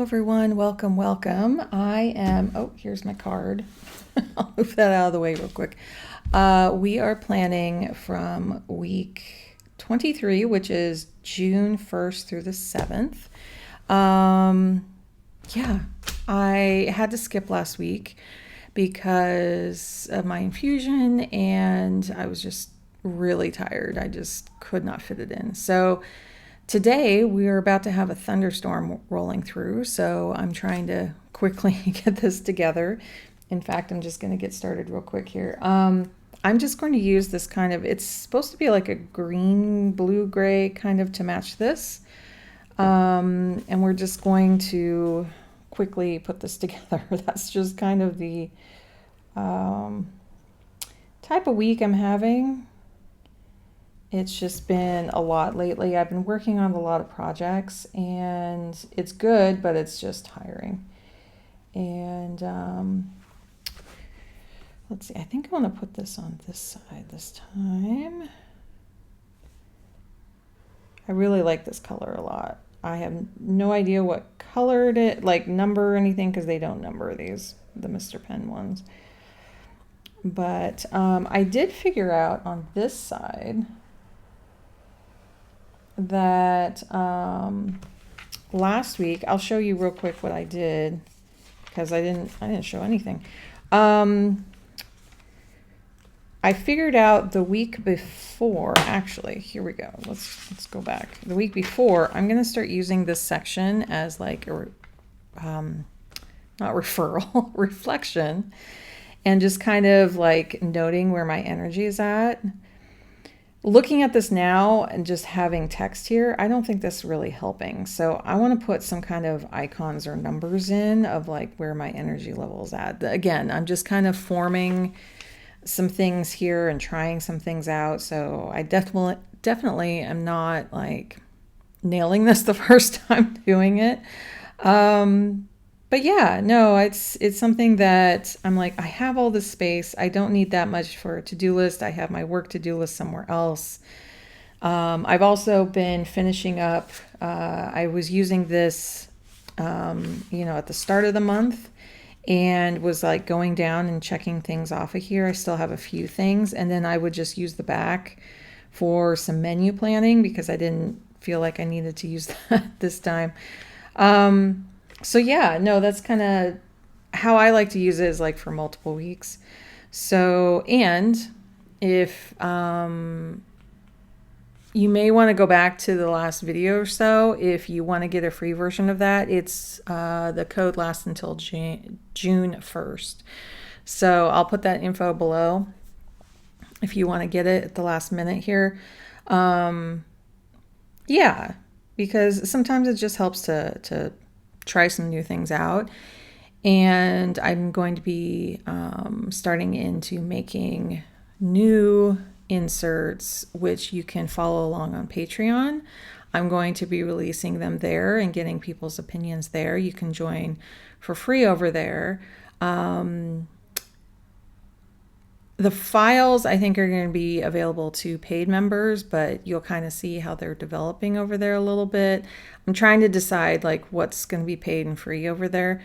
everyone. Welcome, welcome. I am, oh, here's my card. I'll move that out of the way real quick. We are planning from week 23, which is June 1st through the 7th. Yeah, I had to skip last week because of my infusion and I was just really tired. I just could not fit it in. So today we are about to have a thunderstorm rolling through, so I'm trying to quickly get this together. In fact, I'm just going to get started real quick here. I'm just going to use this kind of, it's supposed to be like a green, blue, gray kind of to match this. And we're just going to quickly put this together. That's just kind of the type of week I'm having. It's just been a lot lately. I've been working on a lot of projects and it's good, but it's just tiring. And let's see, I think I want to put this on this side this time. I really like this color a lot. I have no idea what colored it, like number or anything, because they don't number these, the Mr. Pen ones. But I did figure out on this side that last week, I'll show you real quick what I did because I didn't show anything. I figured out the week before, actually, here we go. Let's go back. The week before, I'm going to start using this section as like a, not referral, reflection, and just kind of like noting where my energy is at. Looking at this now and just having text here, I don't think that's really helping. So I want to put some kind of icons or numbers in of like where my energy level is at. Again, I'm just kind of forming some things here and trying some things out. So I definitely am not like nailing this the first time doing it. But yeah, no, it's something that I'm like, I have all this space. I don't need that much for a to-do list. I have my work to-do list somewhere else. I've also been finishing up. I was using this, at the start of the month and was like going down and checking things off of here. I still have a few things. And then I would just use the back for some menu planning because I didn't feel like I needed to use that this time. So yeah, no, that's kind of how I like to use it, is like for multiple weeks. So, and if you may want to go back to the last video or so, if you want to get a free version of that, it's the code lasts until June 1st. So I'll put that info below if you want to get it at the last minute here. Yeah, because sometimes it just helps to try some new things out. And I'm going to be starting into making new inserts, which you can follow along on Patreon. I'm going to be releasing them there and getting people's opinions there. You can join for free over there. The files I think are going to be available to paid members, but you'll kind of see how they're developing over there a little bit. I'm trying to decide like what's going to be paid and free over there.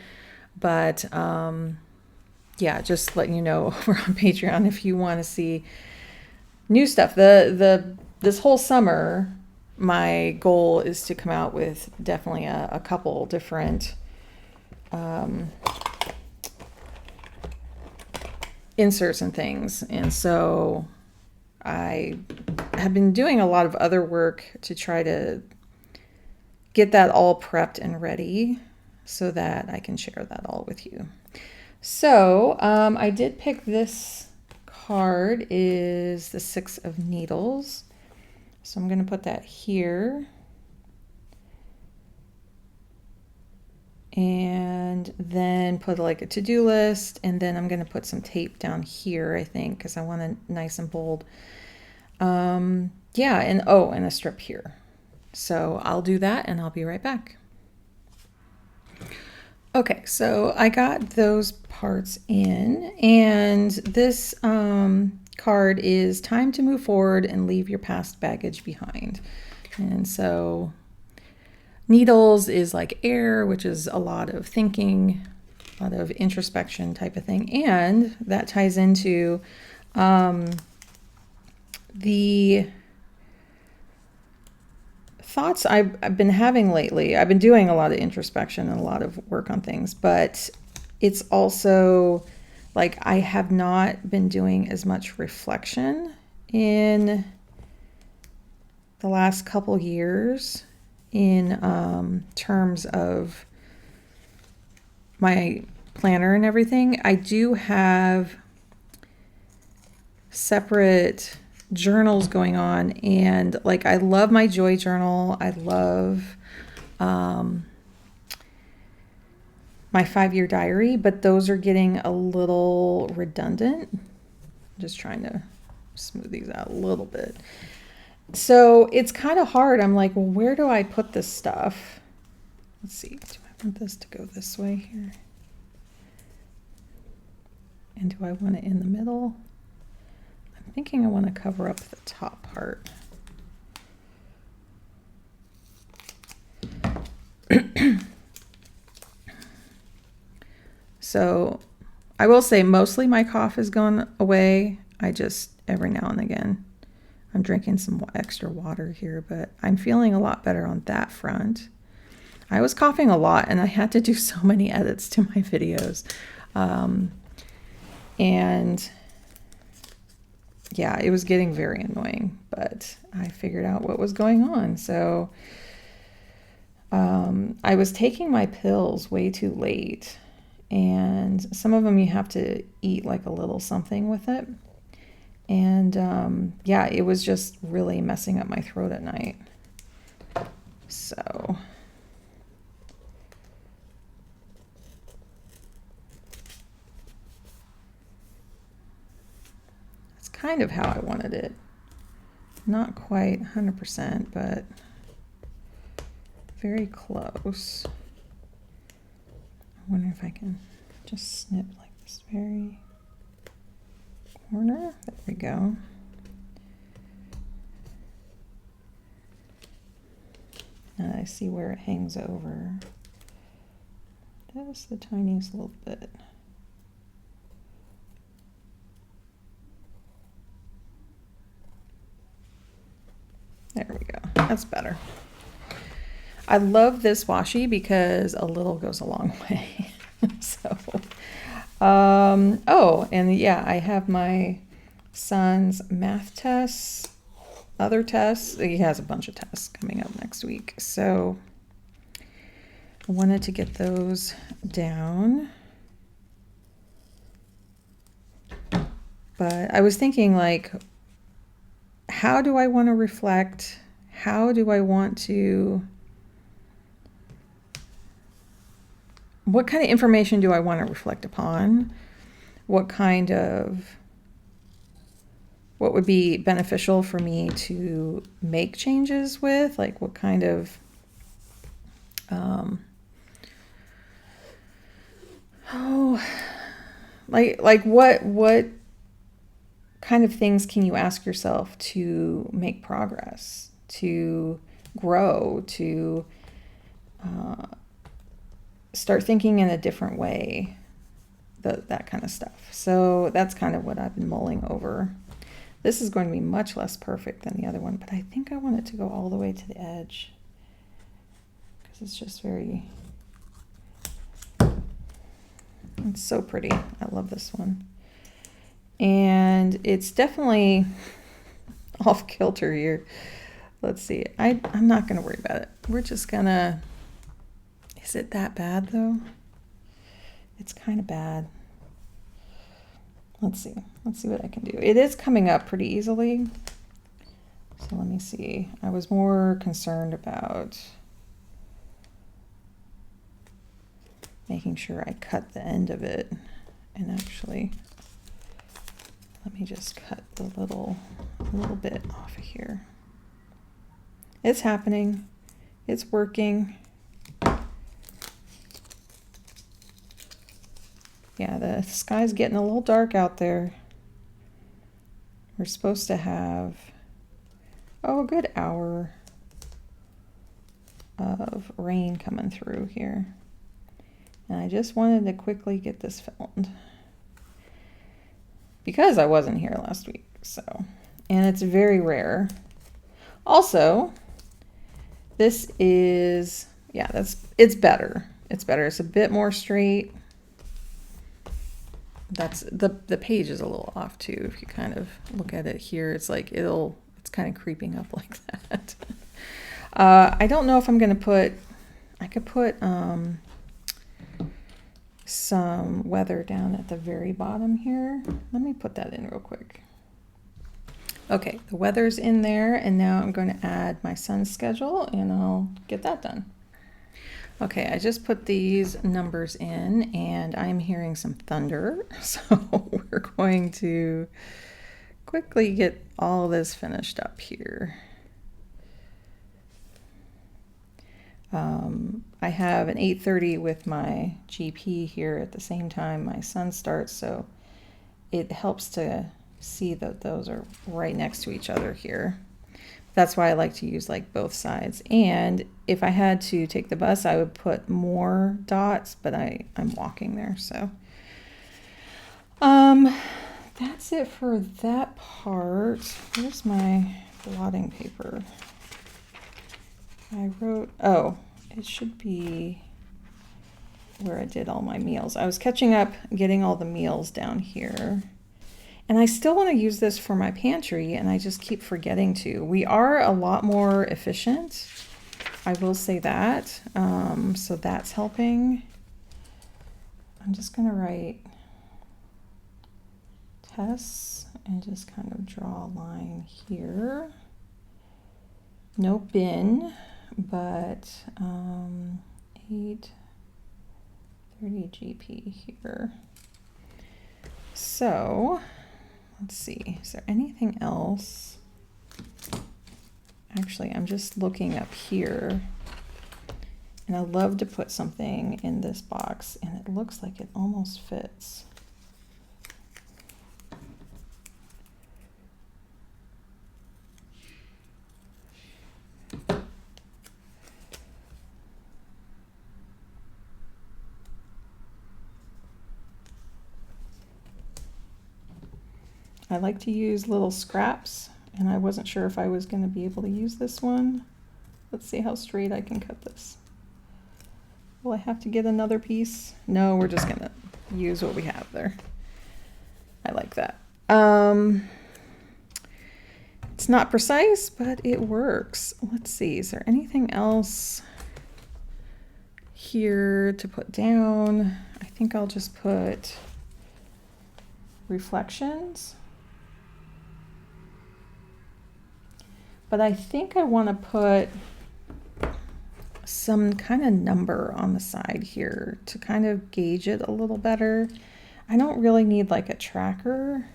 But yeah, just letting you know over on Patreon if you want to see new stuff. This whole summer, my goal is to come out with definitely a couple different inserts and things. And so I have been doing a lot of other work to try to get that all prepped and ready so that I can share that all with you. So I did pick this card, is the 6 of Needles. So I'm going to put that here. And then put like a to-do list, and then I'm going to put some tape down here, I think, because I want it nice and bold. Yeah, and a strip here. So I'll do that and I'll be right back. Okay, so I got those parts in, and this card is time to move forward and leave your past baggage behind. And so Needles is like air, which is a lot of thinking, a lot of introspection type of thing. And that ties into the thoughts I've been having lately. I've been doing a lot of introspection and a lot of work on things, but it's also like I have not been doing as much reflection in the last couple years in terms of my planner and everything. I do have separate journals going on, and like I love my joy journal. I love my 5-year diary, but those are getting a little redundant. I'm just trying to smooth these out a little bit. So it's kind of hard. I'm like, well, where do I put this stuff? Let's see. Do I want this to go this way here? And do I want it in the middle? I'm thinking I want to cover up the top part. So I will say mostly my cough has gone away. I just, every now and again, I'm drinking some extra water here, but I'm feeling a lot better on that front. I was coughing a lot and I had to do so many edits to my videos. And yeah, it was getting very annoying, but I figured out what was going on. So I was taking my pills way too late, and some of them you have to eat like a little something with it. And yeah, it was just really messing up my throat at night. So that's kind of how I wanted it. Not quite 100%, but very close. I wonder if I can just snip like this very corner. There we go. Now I see where it hangs over. Just the tiniest little bit. There we go. That's better. I love this washi because a little goes a long way. So, oh, and yeah, I have my son's math tests, other tests. He has a bunch of tests coming up next week. So I wanted to get those down. But I was thinking, like, how do I want to reflect? How do I want to... What kind of information do I want to reflect upon? What would be beneficial for me to make changes with? Like what kind of, what kind of things can you ask yourself to make progress, to grow, to, start thinking in a different way, that kind of stuff. So that's kind of what I've been mulling over. This is going to be much less perfect than the other one, but I think I want it to go all the way to the edge because it's just very, it's so pretty. I love this one. And it's definitely off kilter here. Let's see. I'm not going to worry about it. We're just going to... Is it that bad though? It's kind of bad. Let's see. Let's see what I can do. It is coming up pretty easily. So let me see. I was more concerned about making sure I cut the end of it. And actually, let me just cut the little bit off of here. It's happening. It's working. Yeah, the sky's getting a little dark out there. We're supposed to have, a good hour of rain coming through here. And I just wanted to quickly get this filmed because I wasn't here last week. So, and it's very rare. Also, this is, yeah, it's better. It's better. It's a bit more straight. That's the page is a little off too. If you kind of look at it here, it's like it's kind of creeping up like that. I don't know if I'm going to put, I could put some weather down at the very bottom here. Let me put that in real quick. Okay, the weather's in there, and now I'm going to add my sun's schedule, and I'll get that done. Okay, I just put these numbers in, and I'm hearing some thunder, so we're going to quickly get all this finished up here. I have an 8:30 with my GP here at the same time my son starts, so it helps to see that those are right next to each other here. That's why I like to use like both sides. And if I had to take the bus, I would put more dots, but I'm walking there, so that's it for that part. Where's my blotting paper? I wrote, oh, it should be where I did all my meals. I was catching up, getting all the meals down here. And I still want to use this for my pantry, and I just keep forgetting to. We are a lot more efficient, I will say that. So that's helping. I'm just going to write tests and just kind of draw a line here. No bin, but 8:30 GP here. So let's see, is there anything else? Actually, I'm just looking up here, and I love to put something in this box, and it looks like it almost fits. I like to use little scraps, and I wasn't sure if I was going to be able to use this one. Let's see how straight I can cut this. Will I have to get another piece? No, we're just going to use what we have there. I like that. It's not precise, but it works. Let's see, is there anything else here to put down? I think I'll just put reflections. But I think I want to put some kind of number on the side here to kind of gauge it a little better. I don't really need like a tracker,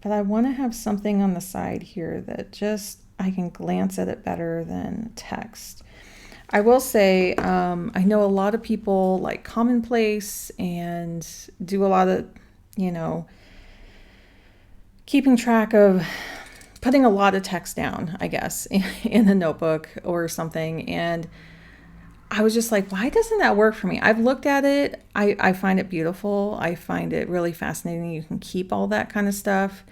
but I want to have something on the side here that just I can glance at it better than text. I will say, I know a lot of people like commonplace and do a lot of, keeping track of putting a lot of text down, I guess, in a notebook or something. And I was just like, why doesn't that work for me? I've looked at it. I find it beautiful. I find it really fascinating. You can keep all that kind of stuff.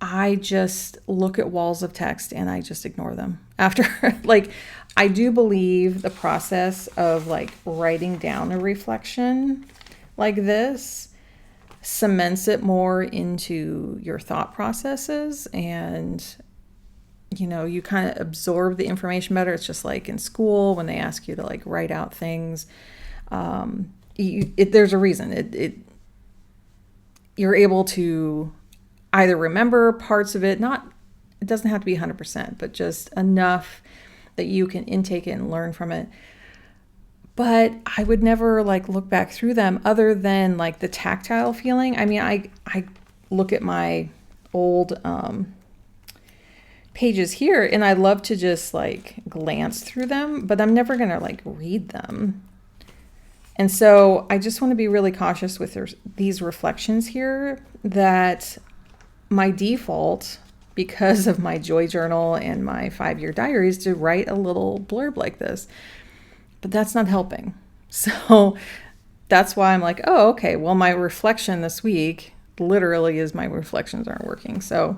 I just look at walls of text and I just ignore them after. Like, I do believe the process of like writing down a reflection like this cements it more into your thought processes, and you kind of absorb the information better. It's just like in school when they ask you to like write out things. There's a reason. You're able to either remember parts of it, it doesn't have to be 100%, but just enough that you can intake it and learn from it. But I would never like look back through them other than like the tactile feeling. I mean, I look at my old pages here and I love to just like glance through them, but I'm never going to like read them. And so I just want to be really cautious with these reflections here, that my default because of my joy journal and my 5-year diaries to write a little blurb like this. But that's not helping. So that's why I'm like, oh, okay, well, my reflection this week literally is my reflections aren't working. So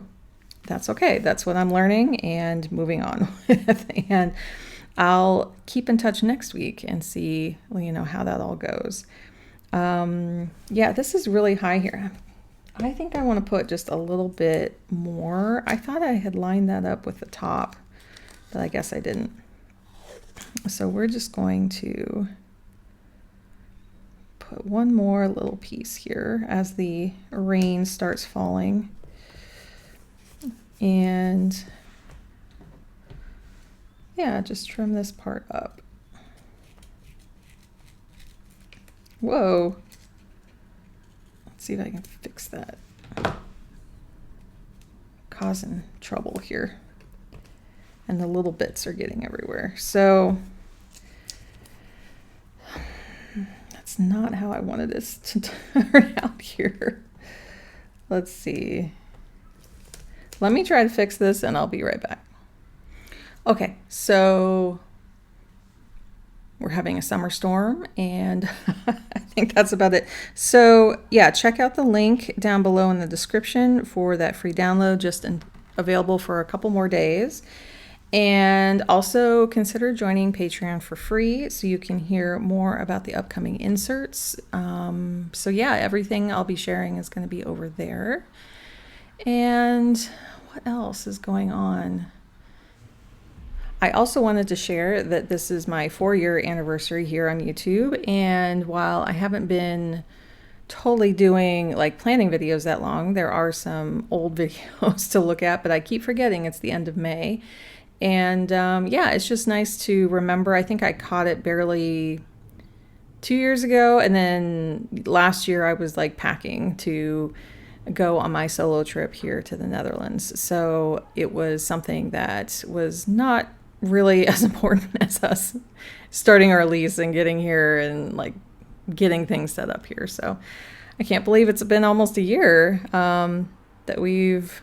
that's okay. That's what I'm learning and moving on with. And I'll keep in touch next week and see, how that all goes. Yeah, this is really high here. I think I want to put just a little bit more. I thought I had lined that up with the top, but I guess I didn't. So we're just going to put one more little piece here as the rain starts falling. And yeah, just trim this part up. Whoa. Let's see if I can fix that. Causing trouble here. And the little bits are getting everywhere. So that's not how I wanted this to turn out here. Let's see. Let me try to fix this and I'll be right back. Okay, so we're having a summer storm and I think that's about it. So yeah, check out the link down below in the description for that free download, just available for a couple more days. And also consider joining Patreon for free so you can hear more about the upcoming inserts. So yeah, everything I'll be sharing is going to be over there. And what else is going on? I also wanted to share that this is my 4-year anniversary here on YouTube. And while I haven't been totally doing like planning videos that long, there are some old videos to look at, but I keep forgetting it's the end of May. And yeah, it's just nice to remember. I think I caught it barely 2 years ago. And then last year I was like packing to go on my solo trip here to the Netherlands. So it was something that was not really as important as us starting our lease and getting here and like getting things set up here. So I can't believe it's been almost a year that we've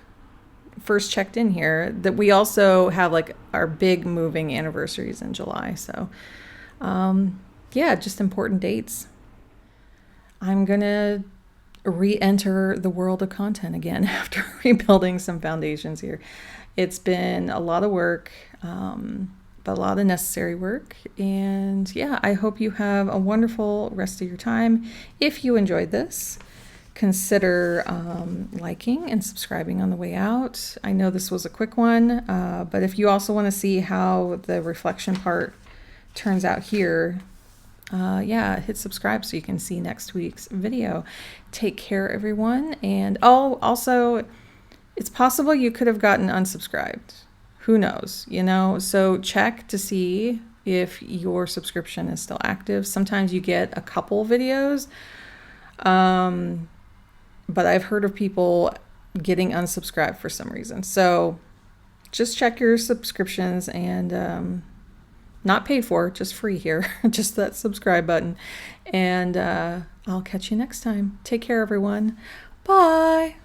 first checked in here. That we also have like our big moving anniversaries in July. So yeah, just important dates. I'm gonna re-enter the world of content again after rebuilding some foundations here. It's been a lot of work, but a lot of necessary work. And yeah, I hope you have a wonderful rest of your time. If you enjoyed this, consider liking and subscribing on the way out. I know this was a quick one, but if you also want to see how the reflection part turns out here, yeah, hit subscribe so you can see next week's video. Take care, everyone. And oh, also, it's possible you could have gotten unsubscribed. Who knows, So check to see if your subscription is still active. Sometimes you get a couple videos, but I've heard of people getting unsubscribed for some reason. So just check your subscriptions and not paid for, just free here, just that subscribe button. And I'll catch you next time. Take care, everyone. Bye.